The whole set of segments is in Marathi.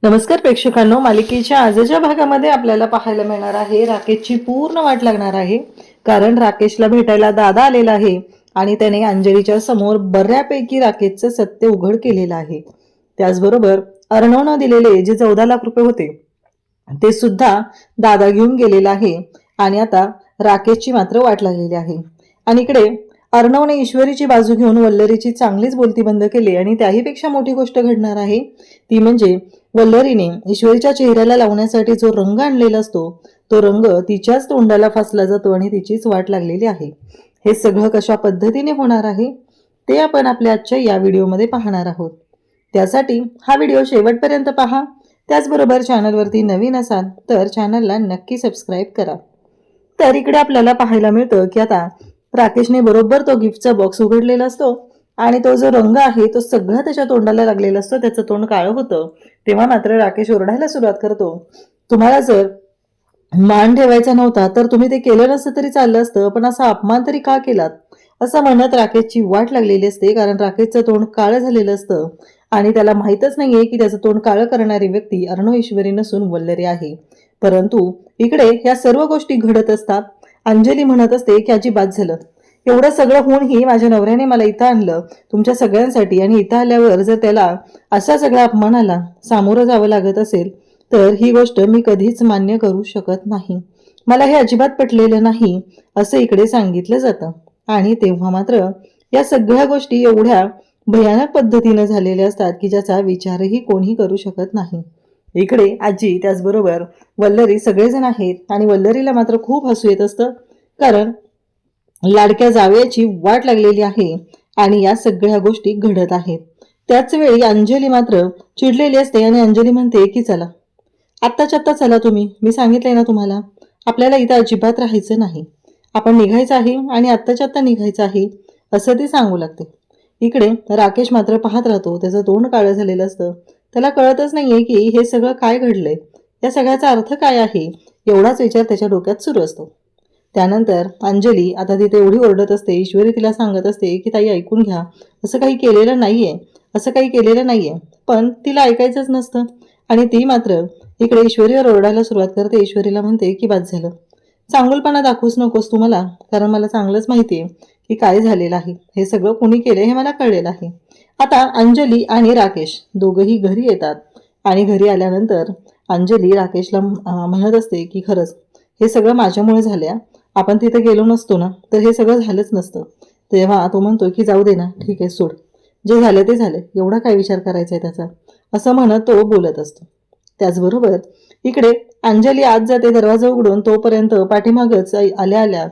नमस्कार प्रेक्षकांनो, मालिकेच्या आजच्या भागामध्ये आपल्याला पाहायला मिळणार आहे राकेशची पूर्ण वाट लागणार आहे. कारण राकेशला भेटायला दादा आलेला आहे आणि त्याने अंजलीच्या समोर बऱ्यापैकी राकेशचं सत्य उघड केलेलं आहे. त्याचबरोबर अर्णवनं दिलेले जे 14 लाख रुपये होते ते सुद्धा दादा घेऊन गेलेला आहे आणि आता राकेशची मात्र वाट लागलेली आहे. आणि इकडे अर्णवने ईश्वरीची बाजू घेऊन वल्लरीची चांगलीच बोलती बंद केली आणि त्याहीपेक्षा मोठी गोष्ट घडणार आहे ती म्हणजे वल्लरीने ईश्वरीच्या चेहऱ्याला लावण्यासाठी जो रंग आणलेला असतो तो रंग तिच्याच तोंडाला फासला जातो आणि तिचीच वाट लागलेली आहे. हे सगळं कशा पद्धतीने होणार आहे ते आपण आपल्या आजच्या या व्हिडिओमध्ये पाहणार आहोत. त्यासाठी हा व्हिडिओ शेवटपर्यंत पहा. त्याचबरोबर चॅनलवरती नवीन असाल तर चॅनलला नक्की सबस्क्राईब करा. तर इकडे आपल्याला पाहायला मिळतं की आता राकेशने बरोबर तो गिफ्टचा बॉक्स उघडलेला असतो आणि तो जो रंग आहे तो सगळा त्याच्या तोंडाला लागलेला असतो. त्याचं तोंड काळं होतं. तेव्हा मात्र राकेश ओरडायला सुरुवात करतो, तुम्हाला जर मान ठेवायचा नव्हता तर तुम्ही ते केलं नसतं तरी चाललं असतं, पण असा अपमान तरी का केलात, असं म्हणत राकेशची वाट लागलेली असते. कारण राकेशचं तोंड काळं झालेलं असतं आणि त्याला माहीतच नाहीये की त्याचं तोंड काळं करणारी व्यक्ती अर्णव ईश्वरी नसून वल्लरी आहे. परंतु इकडे ह्या सर्व गोष्टी घडत असतात. अंजली म्हणत असते की अजिबात झालं, एवढं सगळं होऊनही माझ्या नवऱ्याने मला इथं आणलं तुमच्या सगळ्यांसाठी, आणि इथं आल्यावर जर त्याला अशा सगळ्या अपमानाला सामोरं जावं लागत असेल तर ही गोष्ट मी कधीच मान्य करू शकत नाही. मला हे अजिबात पटलेलं नाही असं इकडे सांगितलं जातं. आणि तेव्हा मात्र या सगळ्या गोष्टी एवढ्या भयानक पद्धतीनं झालेल्या असतात की ज्याचा विचारही कोणी करू शकत नाही. इकडे आजी त्याचबरोबर वल्लरी सगळेजण आहेत आणि वल्लरीला मात्र खूप हसू येत असतं. कारण लाडक्या जावयाची वाट लागलेली आहे आणि या सगळ्या गोष्टी घडत आहेत. त्याच वेळी अंजली मात्र चिडलेली असते आणि अंजली म्हणते की चला आत्ताच्या आत्ता चला, तुम्ही, मी सांगितलंय ना तुम्हाला, आपल्याला इथं अजिबात राहायचं नाही, आपण निघायचं आहे आणि आत्ताच्या आत्ता निघायचं आहे असं ती सांगू लागते. इकडे राकेश मात्र पाहत राहतो. त्याचं तोंड काळं झालेलं असतं. त्याला कळतच नाहीये की हे सगळं काय घडलंय, या सगळ्याचा अर्थ काय आहे, एवढाच विचार त्याच्या डोक्यात सुरू असतो. त्यानंतर अंजली आता तिथे एवढी ओरडत असते. ईश्वरी तिला सांगत असते की ताई ऐकून घ्या, असं काही केलेलं नाहीये, असं काही केलेलं नाहीये. पण तिला ऐकायचंच नसतं आणि ती मात्र इकडे ईश्वरीवर ओरडायला सुरुवात करते. ईश्वरीला म्हणते की बाद झालं, चांगुलपणा दाखवूच नकोस तू मला, कारण मला चांगलंच माहितीये की काय झालेलं आहे, हे सगळं कोणी केलंय हे मला कळलेलं आहे. आता अंजली आणि राकेश दोघंही घरी येतात आणि घरी आल्यानंतर अंजली राकेशला म्हणत असते की खरंच हे सगळं माझ्यामुळे झालंय, आपण तिथे गेलो नसतो ना तर हे सगळं झालंच नसतं. तेव्हा तो म्हणतो की जाऊ दे ना, ठीक आहे, सोड, जे झालं ते झालं, एवढा काय विचार करायचा आहे त्याचा, असं म्हणत तो बोलत असतो. त्याचबरोबर इकडे अंजली आत जाते दरवाजा उघडून, तोपर्यंत पाठीमागच आल्या आल्या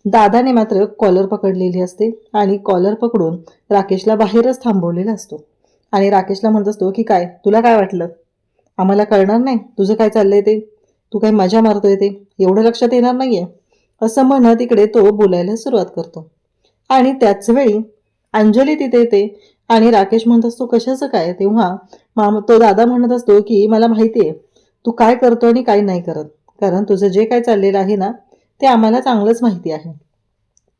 दादाने मात्र कॉलर पकडलेली असते आणि कॉलर पकडून राकेशला बाहेरच थांबवलेला असतो. आणि राकेशला म्हणत असतो की काय तुला काय वाटलं, आम्हाला कळणार नाही तुझं काय चाललंय ते, तू काय मजा मारतोय ते, एवढं लक्षात येणार नाहीये, असं म्हणत इकडे तो बोलायला सुरुवात करतो. आणि त्याच वेळी अंजली तिथे येते आणि राकेश म्हणत असतो कशाचं काय. तेव्हा तो दादा म्हणत असतो की मला माहिती आहे तू काय करतो आणि काय नाही करत, कारण तुझं जे काय चाललेलं आहे ना ते आम्हाला चांगलंच माहिती आहे,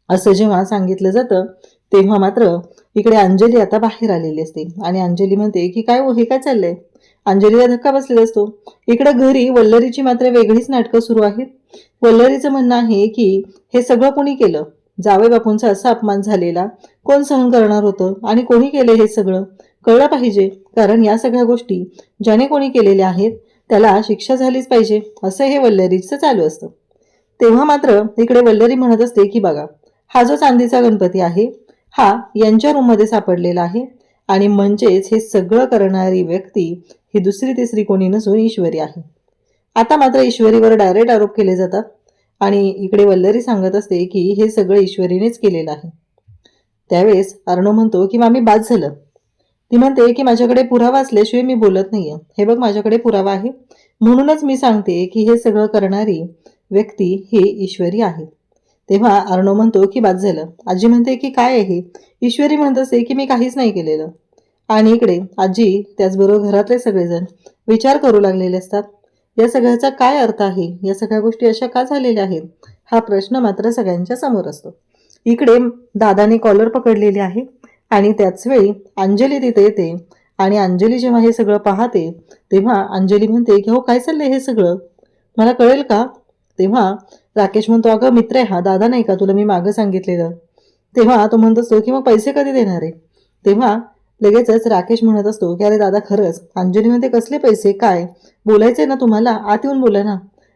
असं जेव्हा सांगितलं जातं तेव्हा मात्र इकडे अंजली आता बाहेर आलेली असते. आणि अंजली म्हणते की काय हो, हे काय चाललंय. अंजलीला धक्का बसलेला असतो. इकडे घरी वल्लरीची मात्र वेगळीच नाटकं सुरू आहेत. वल्लरीचं म्हणणं आहे की हे सगळं कोणी केलं, जावई बापूंचा असा अपमान झालेला कोण सहन करणार होतं आणि कोणी केलं हे सगळं कळलं पाहिजे, कारण या सगळ्या गोष्टी ज्याने कोणी केलेल्या आहेत त्याला शिक्षा झालीच पाहिजे, असं हे वल्लरीचं चालू असतं. तेव्हा मात्र इकडे वल्लरी म्हणत असते की बघा, हा जो चांदीचा गणपती आहे हा यांच्या रूममध्ये सापडलेला आहे आणि म्हणजेच हे सगळं करणारी व्यक्ती ही दुसरी तिसरी कोणी नसून ईश्वरी आहे. आता मात्र ईश्वरीवर डायरेक्ट आरोप केले जातात आणि इकडे वल्लरी सांगत असते की हे सगळं ईश्वरीनेच केलेलं आहे. त्यावेळेस अर्णव म्हणतो की मामी बाद झालं. ती म्हणते की माझ्याकडे पुरावा असल्याशिवाय मी बोलत नाहीये, हे बघ माझ्याकडे पुरावा आहे म्हणूनच मी सांगते की हे सगळं करणारी व्यक्ती ही ईश्वरी आहे. तेव्हा अर्णव म्हणतो की बाद झालं. आजी म्हणते की काय आहे, ईश्वरी म्हणत असते की मी काहीच नाही केलेलं. आणि इकडे आजी त्याचबरोबर घरातले सगळेजण विचार करू लागलेले असतात, या सगळ्याचा काय अर्थ आहे, या सगळ्या गोष्टी अशा का झालेल्या आहेत, हा प्रश्न मात्र सगळ्यांच्या समोर असतो. इकडे दादाने कॉलर पकडलेली आहे आणि त्याच वेळी अंजली तिथे येते आणि अंजली जेव्हा हे सगळं पाहते तेव्हा अंजली म्हणते की हो काय चाललंय हे सगळं, मला कळेल का? तेव्हा राकेश म्हणतो अगं मित्र आहे हा, दादा नाही का तुला मी मागं सांगितलेलं. तेव्हा तो म्हणत असतो की मग पैसे कधी देणार आहे? तेव्हा लगेचच राकेश म्हणत असतो की अरे दादा खरंच. अंजली म्हणते कसले पैसे, काय बोलायचंय ना तुम्हाला, आत येऊन बोला ना,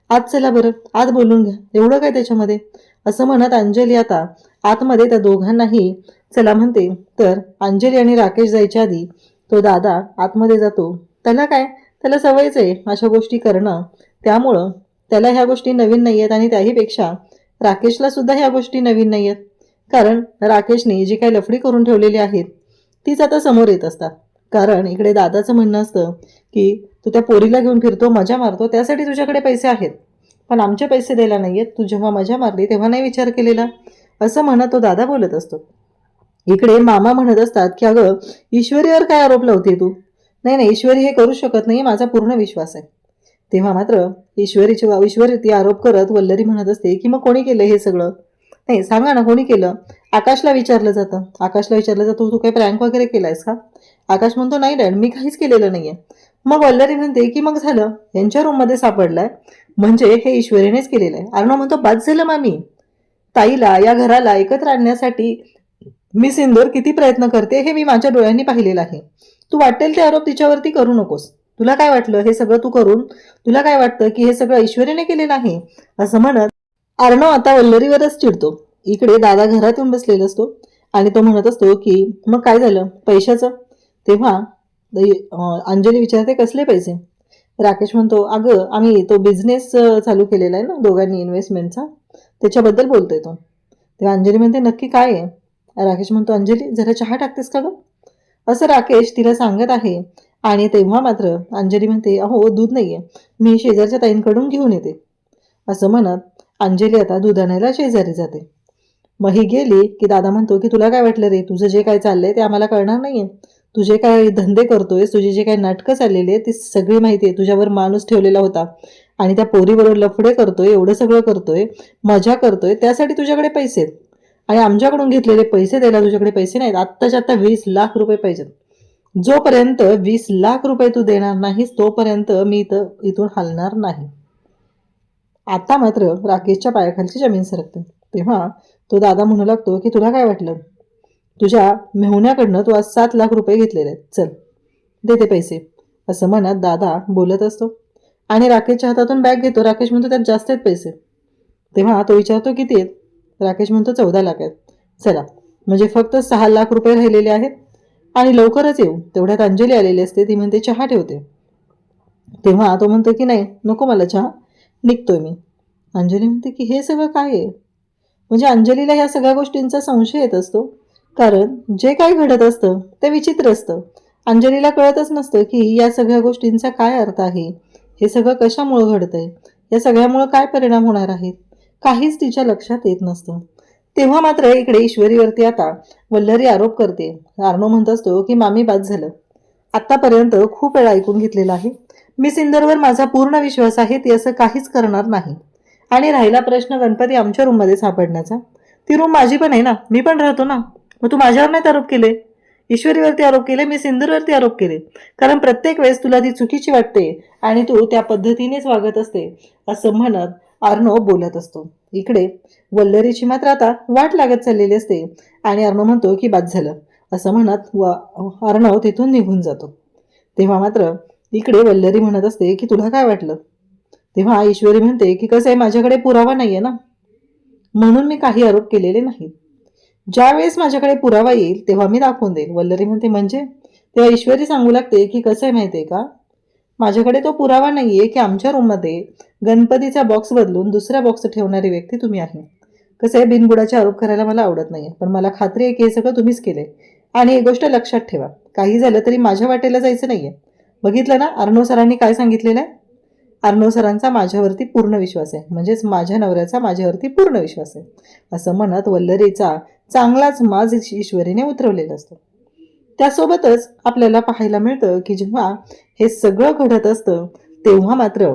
आत चला बरं, आत बोलून घ्या, एवढं काय त्याच्यामध्ये, असं म्हणत अंजली आता आतमध्ये त्या दोघांनाही चला म्हणते. तर अंजली आणि राकेश जायच्या आधी तो दादा आतमध्ये जातो. त्याला काय, त्याला सवयच आहे अशा गोष्टी करणं, त्यामुळं त्याला ह्या गोष्टी नवीन नाही आहेत आणि त्याहीपेक्षा राकेशला सुद्धा ह्या गोष्टी नवीन नाही आहेत. कारण राकेशने जी काही लफडी करून ठेवलेली आहेत तीच आता समोर येत असतात. कारण इकडे दादाचं म्हणणं असतं की तू त्या पोरीला घेऊन फिरतो, मजा मारतो, त्यासाठी तुझ्याकडे पैसे आहेत, पण आमचे पैसे द्यायला नाही आहेत, तू जेव्हा मजा मारली तेव्हा नाही विचार केलेला, असं म्हणत तो दादा बोलत असतो. इकडे मामा म्हणत असतात की अगं ईश्वरीवर काय आरोप लावते तू? नाही नाही, ईश्वरी हे करू शकत नाही, माझा पूर्ण विश्वास आहे. तेव्हा मात्र ईश्वरी आरोप करत वल्लरी म्हणत असते की मग कोणी केलं हे सगळं? नाही सांगा ना कोणी केलं? आकाशला विचारलं जातं तू काही प्रँक वगैरे केलायस का? आकाश म्हणतो नाही डॅड, मी काहीच केलेलं नाहीये. मग वल्लरी म्हणते की मग झालं, यांच्या रूममध्ये सापडलाय म्हणजे हे ईश्वरीनेच केलेलं आहे. अर्णव म्हणतो बाद झालं मामी, ताईला या घराला एकत्र आणण्यासाठी मी सिंदूर किती प्रयत्न करते हे मी माझ्या डोळ्यांनी पाहिलेलं आहे. तू वाटेल ते आरोप तिच्यावरती करू नकोस. तुला काय वाटलं हे सगळं तू करून, तुला काय वाटतं की हे सगळं ईश्वरीने केलेलं आहे, असं म्हणत अर्णव आता वल्लरीवरच चिडतो. इकडे दादा घरात येऊन बसलेला असतो आणि तो म्हणत असतो की मग काय झालं पैशाचं? तेव्हा अंजली विचारते कसले पैसे? राकेश म्हणतो अगं आम्ही तो बिझनेस चालू केलेला आहे ना दोघांनी इन्व्हेस्टमेंटचा, त्याच्याबद्दल बोलतोय तो. तेव्हा अंजली म्हणते नक्की काय आहे? राकेश म्हणतो अंजली जरा चहा टाकतेस का गं, असं राकेश तिला सांगत आहे. आणि तेव्हा मात्र अंजली म्हणते अहो दूध नाहीये, मी शेजारच्या ताईंकडून घेऊन येते, असं म्हणत अंजली आता दूध आणायला शेजारी जाते. मग ही गेली की दादा म्हणतो की तुला काय वाटलं रे, तुझं जे काय चाललंय ते आम्हाला कळणार नाहीये, तुझे काय धंदे करतोयस, तुझे जे काय नाटकं चाललेले आहेत ती सगळी माहिती आहे, तुझ्यावर माणूस ठेवलेला होता आणि त्या पोरीबरोबर लफडे करतोय, एवढं सगळं करतोय, मजा करतोय, त्यासाठी तुझ्याकडे पैसे आहेत आणि आमच्याकडून घेतलेले पैसे द्यायला तुझ्याकडे पैसे नाहीत. आत्ताच्या आत्ता 20 लाख रुपये पाहिजेत. जोपर्यंत 20 लाख रुपये तू देणार नाहीस तोपर्यंत मी इथून हलणार नाही. आता मात्र राकेशच्या पायाखालची जमीन सरकते. तेव्हा तो दादा म्हणू लागतो की तुला काय वाटलं, तुझ्या मेहुण्याकडनं तू आज 7 लाख रुपये घेतलेले आहेत, चल दे ते पैसे, असं म्हणत दादा बोलत असतो आणि राकेशच्या हातातून बॅग घेतो. राकेश म्हणतो त्यात जास्त आहेत पैसे. तेव्हा तो विचारतो किती आहेत? राकेश म्हणतो 14 लाख आहेत. चला म्हणजे फक्त 6 लाख रुपये राहिलेले आहेत आणि लवकरच येऊ. तेवढ्यात अंजली आलेली असते, ती म्हणते चहा ठेवते. तेव्हा तो म्हणतो की नाही नको मला चहा, निघतोय मी. अंजली म्हणते की हे सगळं काय आहे? म्हणजे अंजलीला ह्या सगळ्या गोष्टींचा संशय येत असतो, कारण जे काही घडत असतं ते विचित्र असतं. अंजलीला कळतच नसतं की या सगळ्या गोष्टींचा काय अर्थ आहे, हे सगळं कशामुळं घडतंय, या सगळ्यामुळं काय परिणाम होणार आहेत, काहीच तिच्या लक्षात येत नसतं. तेव्हा मात्र इकडे ईश्वरीवरती आता वल्लरी आरोप करते. अर्णव म्हणत असतो की मामी बाद झालं, आत्तापर्यंत खूप वेळा ऐकून घेतलेला आहे, मी सिंदरवर माझा पूर्ण विश्वास आहे, ती असं काहीच करणार नाही. आणि राहिला प्रश्न गणपती आमच्या रूममध्ये सापडण्याचा, ती रूम माझी पण आहे ना, मी पण राहतो ना, मग तू माझ्यावर नाही आरोप केले, ईश्वरीवरती आरोप केले, मी सिंदूरवरती आरोप केले, कारण प्रत्येक वेळेस तुला ती चुकीची वाटते आणि तू त्या पद्धतीनेच वागत असते, असं म्हणत अर्णव बोलत असतो. इकडे वल्लरीची मात्र आता वाट लागत चाललेली असते आणि अर्णव म्हणतो की बाद झालं, असं म्हणत अर्णव तिथून निघून जातो. तेव्हा मात्र इकडे वल्लरी म्हणत असते की तुला काय वाटलं? तेव्हा ईश्वरी म्हणते की कसं आहे, माझ्याकडे पुरावा नाहीये ना, म्हणून मी काही आरोप केलेले नाहीत, ज्यावेळेस माझ्याकडे पुरावा येईल तेव्हा मी दाखवून देईल. वल्लरी म्हणते म्हणजे? तेव्हा ईश्वरी सांगू लागते की कसं आहे माहितीये का, माझ्याकडे तो पुरावा नाहीये की आमच्या रूममध्ये गणपतीचा बॉक्स बदलून दुसरा बॉक्स ठेवणारी व्यक्ती तुम्ही आहे. कसं आहे, बिनबुडाचे आरोप करायला मला आवडत नाहीये, पण मला खात्री आहे की हे सगळं तुम्हीच केलंय. आणि एक गोष्ट लक्षात ठेवा, काही झालं तरी माझ्या वाटेला जायचं नाहीये. बघितलं ना अर्णव सरांनी काय सांगितलेलं आहे, अर्णव सरांचा माझ्यावरती पूर्ण विश्वास आहे, म्हणजेच माझ्या नवऱ्याचा माझ्यावरती पूर्ण विश्वास आहे, असं म्हणत वल्लरीचा चांगलाच माज ईश्वरीने उतरवलेला असतो. त्यासोबतच आपल्याला पाहायला मिळतं की जेव्हा हे सगळं घडत असतं तेव्हा मात्र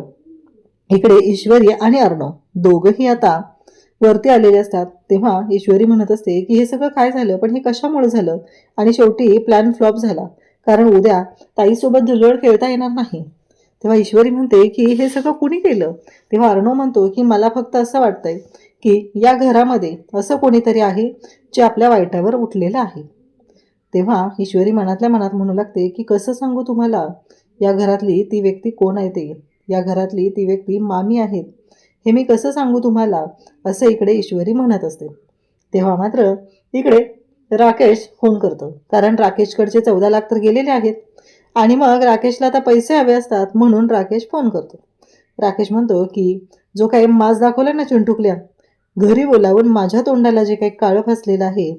इकडे ईश्वरी आणि अर्णव दोघंही आता वरती आलेले असतात. तेव्हा ईश्वरी म्हणत असते की हे सगळं काय झालं, पण हे कशामुळे झालं, आणि शेवटी प्लॅन फ्लॉप झाला, कारण उद्या ताईसोबत धुलवड खेळता येणार नाही. तेव्हा ईश्वरी म्हणते की हे सगळं कुणी केलं. तेव्हा अर्णव म्हणतो की मला फक्त असं वाटतंय की या घरामध्ये असं कोणीतरी आहे जे आपल्या वाईटावर उठलेलं आहे. तेव्हा ईश्वरी मनातल्या मनात म्हणू लागते की कसं सांगू तुम्हाला, या घरातली ती व्यक्ती कोण आहे ते, या घरातली ती व्यक्ती मामी आहेत, हे मी कसं सांगू तुम्हाला, असं इकडे ईश्वरी म्हणत असते. तेव्हा मात्र इकडे राकेश फोन करतो, कारण राकेशकडचे 14 लाख तर गेलेले आहेत आणि मग राकेशला आता पैसे हवे असतात म्हणून राकेश फोन करतो. राकेश म्हणतो की जो काही मास दाखवला ना चिंटुकल्या, घरी बोलावून माझ्या तोंडाला जे काही काळं फसलेलं आहे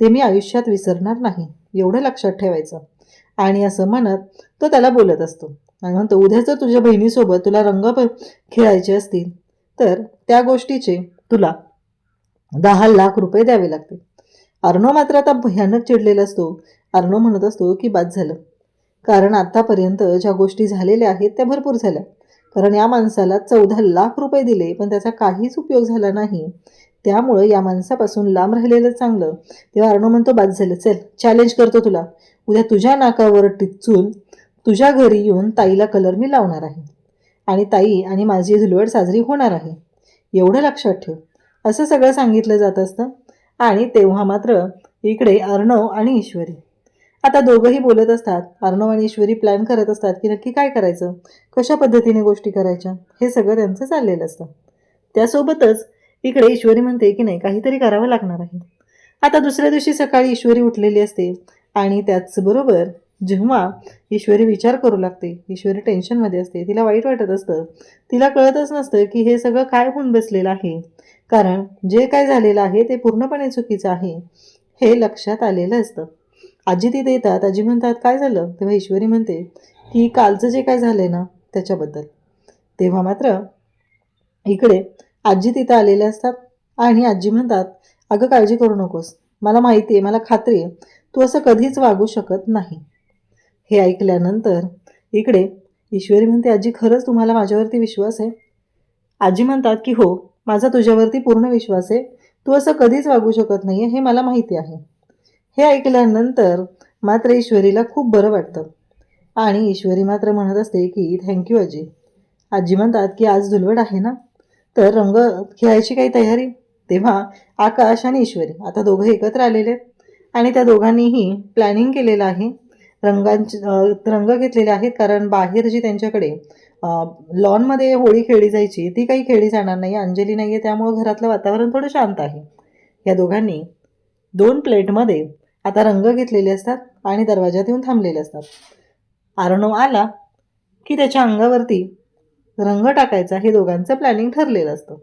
ते मी आयुष्यात विसरणार नाही, एवढं लक्षात ठेवायचं. आणि असं म्हणत तो त्याला बोलत असतो आणि म्हणतो उद्या जर तुझ्या बहिणीसोबत तुला रंग खेळायचे असतील तर त्या गोष्टीचे तुला 10 लाख रुपये द्यावे लागतील. अर्णव मात्र आता भयानक चिडलेला असतो. अर्णव म्हणत असतो की बाद झालं, कारण आतापर्यंत ज्या गोष्टी झालेल्या आहेत त्या भरपूर झाल्या. कारण या माणसाला 14 लाख रुपये दिले पण त्याचा काहीच उपयोग झाला नाही, त्यामुळं या माणसापासून लांब राहिलेलं चांगलं. तेव्हा अर्णव म्हणतो बाद झालं, चल चॅलेंज करतो तुला, उद्या तुझ्या नाकावर टिचून तुझ्या घरी येऊन ताईला कलर मी लावणार आहे आणि ताई आणि माझी धुलवड साजरी होणार आहे, एवढं लक्षात ठेव, असं सगळं सांगितलं जात असतं. आणि तेव्हा मात्र इकडे अर्णव आणि ईश्वरी आता दोघंही बोलत असतात. अर्णव आणि ईश्वरी प्लॅन करत असतात की नक्की काय करायचं, कशा पद्धतीने गोष्टी करायच्या, हे सगळं त्यांचं चाललेलं असतं. त्यासोबतच इकडे ईश्वरी म्हणते की नाही काहीतरी करावं लागणार आहे. आता दुसऱ्या दिवशी सकाळी ईश्वरी उठलेली असते आणि त्याचबरोबर जेव्हा ईश्वरी विचार करू लागते, ईश्वरी टेन्शनमध्ये असते, तिला वाईट वाटत असतं, तिला कळतच नसतं की हे सगळं काय होऊन बसलेलं आहे, कारण जे काय झालेलं आहे ते पूर्णपणे चुकीचं आहे हे लक्षात आलेलं असतं. आजी तिथे येतात. आजी म्हणतात काय झालं. तेव्हा ईश्वरी म्हणते की कालचं जे काय झालंय ना त्याच्याबद्दल. तेव्हा मात्र इकडे आजी तिथं आलेल्या असतात आणि आजी म्हणतात अगं काळजी करू नकोस, मला माहिती आहे, मला खात्री आहे तू असं कधीच वागू शकत नाही. हे ऐकल्यानंतर इकडे ईश्वरी म्हणते आजी खरंच तुम्हाला माझ्यावरती विश्वास आहे. आजी म्हणतात की हो माझा तुझ्यावरती पूर्ण विश्वास आहे, तू असं कधीच वागू शकत नाही हे मला माहिती आहे. हे ऐकल्यानंतर मात्र ईश्वरीला खूप बरं वाटतं आणि ईश्वरी मात्र म्हणत असते की थँक्यू आजी. आजी म्हणतात की आज धुलवड आहे ना, तर रंग खेळायची काही तयारी. तेव्हा आकाश आणि ईश्वरी आता दोघं एकत्र आलेले आहेत आणि त्या दोघांनीही प्लॅनिंग केलेलं आहे. रंग घेतलेले आहेत, कारण बाहेर जी त्यांच्याकडे लॉनमध्ये होळी खेळली जायची ती काही खेळली जाणार नाही, अंजली नाही आहे, त्यामुळं घरातलं वातावरण थोडं शांत आहे. या दोघांनी 2 प्लेटमध्ये आता रंग घेतलेले असतात आणि दरवाजात येऊन थांबलेले असतात. अर्णव आला की त्याच्या अंगावरती रंग टाकायचा हे दोघांचं प्लॅनिंग ठरलेलं असतं.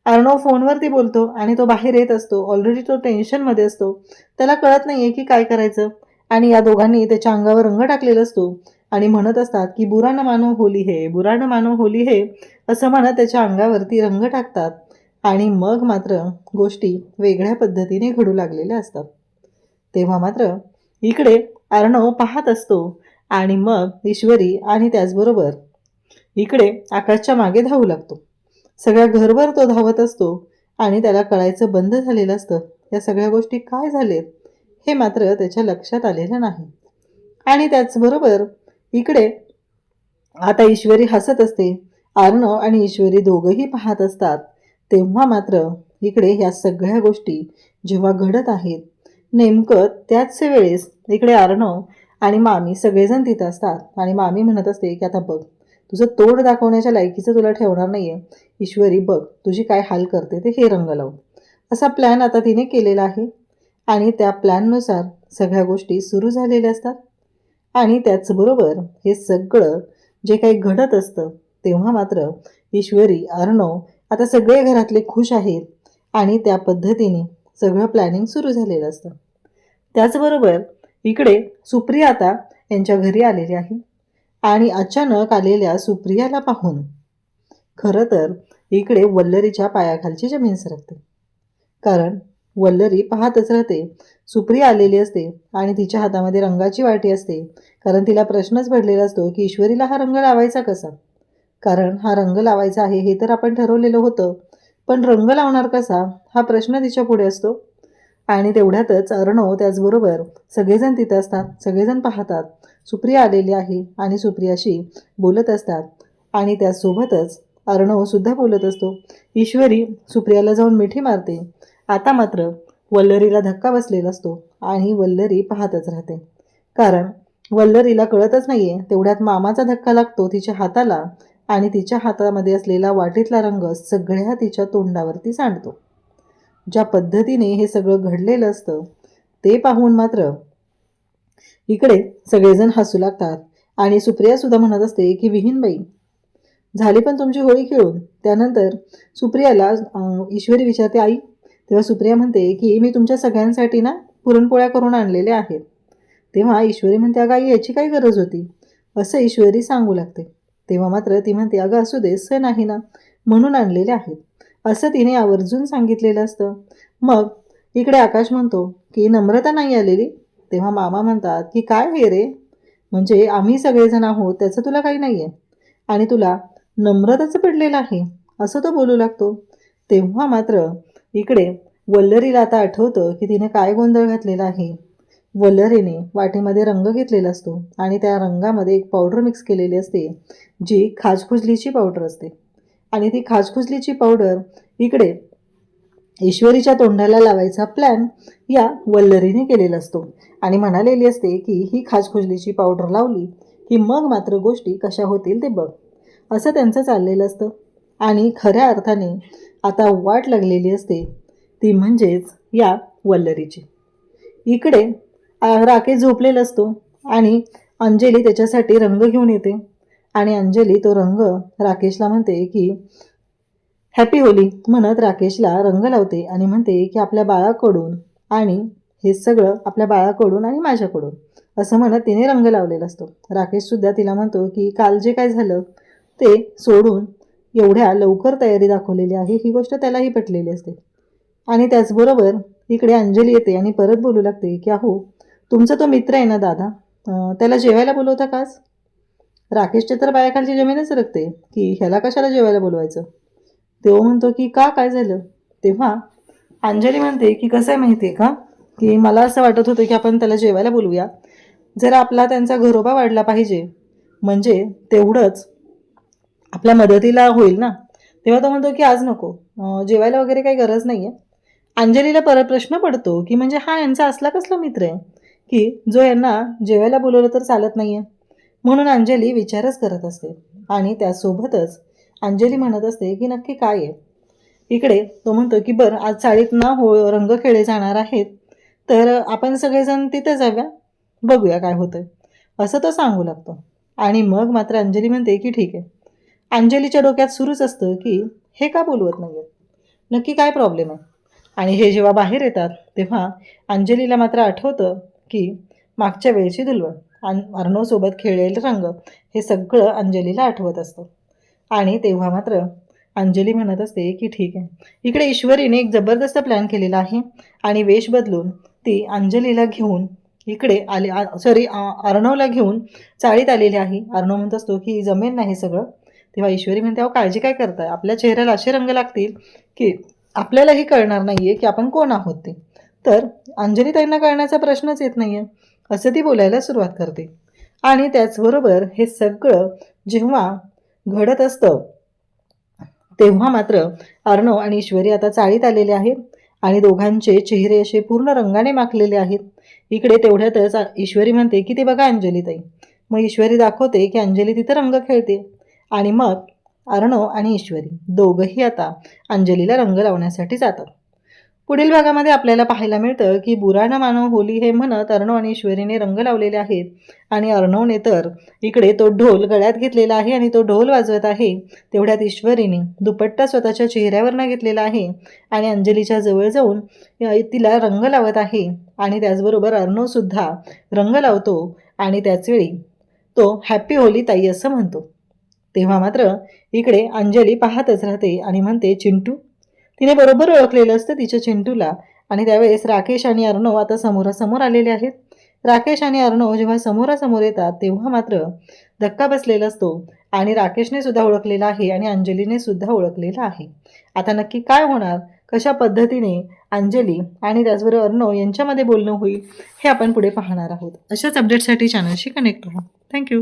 अर्णव फोनवरती बोलतो आणि तो बाहेर येत असतो. ऑलरेडी तो टेन्शनमध्ये असतो, त्याला कळत नाही आहे की काय करायचं. आणि या दोघांनी त्याच्या अंगावर रंग टाकलेला असतो आणि म्हणत असतात की बुरा न मानो होली है, बुरा न मानो होली है, असं म्हणत त्याच्या अंगावरती रंग टाकतात आणि मग मात्र गोष्टी वेगळ्या पद्धतीने घडू लागलेल्या असतात. तेव्हा मात्र इकडे अर्णव पाहत असतो आणि मग ईश्वरी आणि त्याचबरोबर इकडे आकाशच्या मागे धावू लागतो. सगळ्या घरभर तो धावत असतो आणि त्याला कळायचं बंद झालेलं असतं या सगळ्या गोष्टी काय झालेत हे मात्र त्याच्या लक्षात आलेलं नाही. आणि त्याचबरोबर इकडे आता ईश्वरी हसत असते. अर्णव आणि ईश्वरी दोघंही पाहत असतात. तेव्हा मात्र इकडे ह्या सगळ्या गोष्टी जेव्हा घडत आहेत नेमकं त्याच वेळेस इकडे अर्णव आणि मामी सगळेजण तिथं असतात आणि मामी म्हणत असते की आता बघ तुझं तोड दाखवण्याच्या लायकीचं तुला ठेवणार नाही आहे, ईश्वरी बघ तुझी काय हाल करते ते, हे रंग लावून. असा प्लॅन आता तिने केलेला आहे आणि त्या प्लॅननुसार सगळ्या गोष्टी सुरू झालेल्या असतात. आणि त्याचबरोबर हे सगळं जे काही घडत असतं तेव्हा मात्र ईश्वरी अर्णव आता सगळे घरातले खुश आहेत आणि त्या पद्धतीने सगळं प्लॅनिंग सुरू झालेलं असतं. त्याचबरोबर इकडे सुप्रिया आता यांच्या घरी आलेली आहे आणि अचानक आलेल्या सुप्रियाला पाहून खरं तर इकडे वल्लरीच्या पायाखालची जमीन सरकते. कारण वल्लरी पाहतच राहते, सुप्रिया आलेली असते आणि तिच्या हातामध्ये रंगाची वाटी असते. कारण तिला प्रश्नच पडलेला असतो की ईश्वरीला हा रंग लावायचा कसा, कारण हा रंग लावायचा आहे हे तर आपण ठरवलेलं होतं, पण रंग लावणार कसा हा प्रश्न तिच्या पुढे असतो. आणि तेवढ्यातच अर्णव त्याचबरोबर सगळेजण तिथे असतात. सगळेजण पाहतात सुप्रिया आलेली आहे आणि सुप्रियाशी बोलत असतात. आणि त्यासोबतच अर्णवसुद्धा बोलत असतो. ईश्वरी सुप्रियाला जाऊन मिठी मारते. आता मात्र वल्लरीला धक्का बसलेला असतो आणि वल्लरी पाहतच राहते. कारण वल्लरीला कळतच नाहीये तेवढ्यात मामाचा धक्का लागतो तिच्या हाताला आणि तिच्या हातामध्ये असलेला वाटीतला रंग सगळ्या तिच्या तोंडावरती सांडतो. ज्या पद्धतीने हे सगळं घडलेलं असतं ते पाहून मात्र इकडे सगळेजण हसू लागतात. आणि सुप्रिया सुद्धा म्हणत असते की विहीनबाई, झाली पण तुमची होळी खेळून. त्यानंतर सुप्रियाला ईश्वरी विचारते आई. तेव्हा सुप्रिया म्हणते की मी तुमच्या सगळ्यांसाठी ना पुरणपोळ्या करून आणलेल्या आहेत. तेव्हा ईश्वरी म्हणते अगं आई याची काय गरज होती, असं ईश्वरी सांगू लागते. तेव्हा मात्र ती म्हणते अगं असू दे, सण आहे ना म्हणून आणलेले आहेत, असं तिने आवर्जून सांगितलेलं असतं. मग इकडे आकाश म्हणतो की नम्रता नाही आलेली. तेव्हा मामा म्हणतात की काय हे रे, म्हणजे आम्ही सगळेजण आहोत त्याचं तुला काही नाही आहे आणि तुला नम्रताचं पडलेलं आहे असं तो बोलू लागतो. तेव्हा मात्र इकडे वल्लरीला आता आठवतं की तिने काय गोंधळ घातलेला आहे. वल्लरीने वाटीमध्ये रंग घेतलेला असतो आणि त्या रंगामध्ये एक पावडर मिक्स केलेली असते जी खाजखुजलीची पावडर असते. आणि ती खाजखुजलीची पावडर इकडे ईश्वरीच्या तोंडाला लावायचा प्लॅन या वल्लरीने केलेला असतो आणि म्हणालेली असते की ही खाजखुजलीची पावडर लावली की मग मात्र गोष्टी कशा होतील ते बघ, असं त्यांचं चाललेलं असतं. आणि खऱ्या अर्थाने आता वाट लागलेली असते ती म्हणजेच या वल्लरीची. इकडे राकेश झोपलेला असतो आणि अंजली त्याच्यासाठी रंग घेऊन येते आणि अंजली तो रंग राकेशला म्हणते की हॅपी होली म्हणत राकेशला रंग लावते आणि म्हणते की आपल्या बाळाकडून आणि हे सगळं आपल्या बाळाकडून आणि माझ्याकडून असं म्हणत तिने रंग लावलेला असतो. राकेशसुद्धा तिला म्हणतो की काल जे काय झालं ते सोडून एवढ्या लवकर तयारी दाखवलेली आहे ही गोष्ट त्यालाही पटलेली असते. आणि त्याचबरोबर इकडे अंजली येते आणि परत बोलू लागते की अहो तुमचा तो मित्र आहे ना दादा, त्याला जेवायला बोलवता काच. राकेशच्या तर पायाखालची जमीनच सरकते की ह्याला कशाला जेवायला बोलवायचं. तो म्हणतो की का काय झालं. तेव्हा अंजली म्हणते की कसं आहे माहिती आहे का की मला असं वाटत होतं की आपण त्याला जेवायला बोलवूया, जर आपला त्यांचा घरोबा वाढला पाहिजे म्हणजे तेवढंच आपल्या मदतीला होईल ना. तेव्हा तो म्हणतो की आज नको, जेवायला वगैरे काही गरज नाही आहे. अंजलीला परत प्रश्न पडतो की म्हणजे हा यांचा असला कसला मित्र आहे की जो यांना जेवायला बोलवलं तर चालत नाही आहे. म्हणून अंजली विचारच करत असते आणि त्यासोबतच अंजली म्हणत असते की नक्की काय आहे. इकडे तो म्हणतो की बरं आज चाळीत ना रंग खेळले जाणार आहेत तर आपण सगळेजण तिथे जाऊया, बघूया काय होतंय, असं तो सांगू लागतो. आणि मग मात्र अंजली म्हणते की ठीक आहे. अंजलीच्या डोक्यात सुरूच असतं की हे का बोलवत नाही आहेत, नक्की काय प्रॉब्लेम आहे. आणि हे जेव्हा बाहेर येतात तेव्हा अंजलीला मात्र आठवतं की मागच्या वेळची धुलवण अर्णवसोबत खेळलेलं रंग हे सगळं अंजलीला आठवत असतं. आणि तेव्हा मात्र अंजली म्हणत असते की ठीक आहे. इकडे ईश्वरीने एक जबरदस्त प्लॅन केलेला आहे आणि वेश बदलून ती अंजलीला घेऊन इकडे आले अर्णवला घेऊन चाळीत आलेली आहे. अर्णव म्हणत असतो की जमेल नाही सगळं. तेव्हा ईश्वरी म्हणते अहो काळजी काय करताय, आपल्या चेहऱ्याला असे रंग लागतील की आपल्यालाही कळणार नाही आहे की आपण कोण आहोत ते. तर अंजली ताईंना कळण्याचा प्रश्नच येत नाही आहे असं ती बोलायला सुरुवात करते. आणि त्याचबरोबर हे सगळं जेव्हा घडत असतं तेव्हा मात्र अर्णव आणि ईश्वरी आता चाळीत आलेले आहेत आणि दोघांचे चेहरे असे पूर्ण रंगाने माखलेले आहेत. इकडे तेवढ्यातच ईश्वरी म्हणते की ते बघा अंजली ताई. मग ईश्वरी दाखवते की अंजली तिथं रंग खेळते आणि मग अर्णव आणि ईश्वरी दोघंही आता अंजलीला रंग लावण्यासाठी जातात. पुढील भागामध्ये आपल्याला पाहायला मिळतं की बुरा न मानो होली हे म्हणत अर्णव आणि ईश्वरीने रंग लावलेले आहेत आणि अर्णवने तर इकडे तो ढोल गळ्यात घेतलेला आहे आणि तो ढोल वाजवत आहे. तेवढ्यात ईश्वरीने दुपट्टा स्वतःच्या चेहऱ्यावर न घेतलेला आहे आणि अंजलीच्या जवळ जाऊन तिला रंग लावत आहे. आणि त्याचबरोबर अर्णवसुद्धा रंग लावतो आणि त्याचवेळी तो हॅपी होली ताई असं म्हणतो. तेव्हा मात्र इकडे अंजली पाहतच राहते आणि म्हणते चिंटू. तिने बरोबर ओळखलेलं असतं तिच्या चिंटूला. आणि त्यावेळेस राकेश आणि अर्णव आता समोरासमोर आलेले आहेत. राकेश आणि अर्णव जेव्हा समोरासमोर येतात तेव्हा मात्र धक्का बसलेला असतो आणि राकेशने सुद्धा ओळखलेला आहे आणि अंजलीने सुद्धा ओळखलेला आहे. आता नक्की काय होणार, कशा पद्धतीने अंजली आणि त्याचबरोबर अर्णव यांच्यामध्ये बोलणं होईल हे आपण पुढे पाहणार आहोत. अशाच अपडेटसाठी चॅनलशी कनेक्ट राहा. थँक्यू.